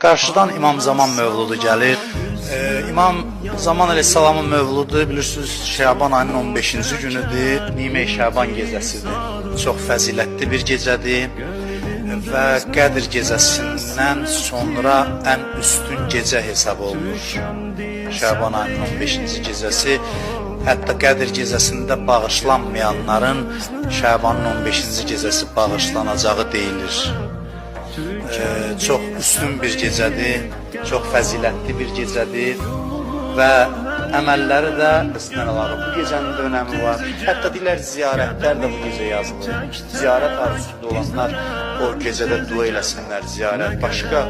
Qarşıdan İmam Zaman mövludu gəlir. İmam Zaman əleyhissalamın mövludu bilirsiniz Şaban ayının 15-ci günüdür. Nimə Şaban gecəsidir. Çox fəzilətli bir gecədir və Qədr gecəsindən sonra ən üstün gecə hesab olunur. Şaban ayının 15-ci gecəsi, hətta Qədr gecəsində bağışlanmayanların Şabanın 15-ci gecəsi bağışlanacağı deyilir. Çox üstün bir gecədir, çox fəzilətli bir gecədir və əməlləri də bu gecənin də önəmi var. Hətta deyirlər ziyarətlər də bu gecə yazılır. Ziyarət arzusunda olanlar o gecədə dua eləsinlər, ziyarət. Başqa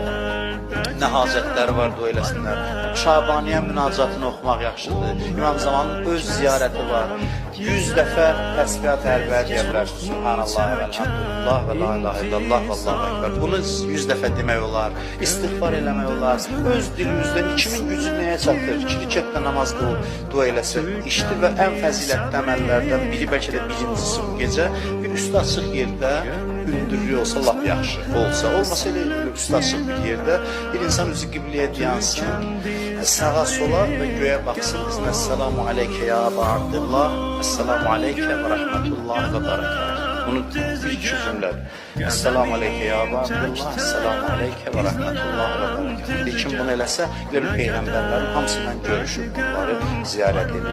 nə hacətləri var dua eləsinlər. Şabaniyə münacatını oxumaq yaxşıdır. İmam Zamanın öz ziyarəti var. 100 dəfə təsbihat hərbəyə deyə bilərsiniz. Subhanallah və elhamdülillah və la ilahe illallah və allahu ekber. Bunu 100 dəfə demək olar, istiğfar eləmək olar. Öz dilimizdən kimin gücü nəyə çatır? 2 rükətlə namaz dua eləsin. İşte və ən fəzilətli əməllərdən biri, bəlkə də birincisi bu gecə bir üstü açıq yerdə hündürlüyü olsa lap yaxşı olsa. Olmasa elə üstü açıq bir yerdə bir insan üzü qibləyə dayansın, sağa sola və göyə baxsın. Esselamu aleykə ya Əbu Abdillah, esselamu aleykə və rəhmətullah və barakatuhu. Bunu ilk cümlədir. Esselamu aleykə ya Əbu Abdillah, esselamu aleykə və rəhmətullah və barakatuhu. Kim bunu eləsə, elə Peyğəmbərlərin hamısından görüşür, bunları ziyarət edir.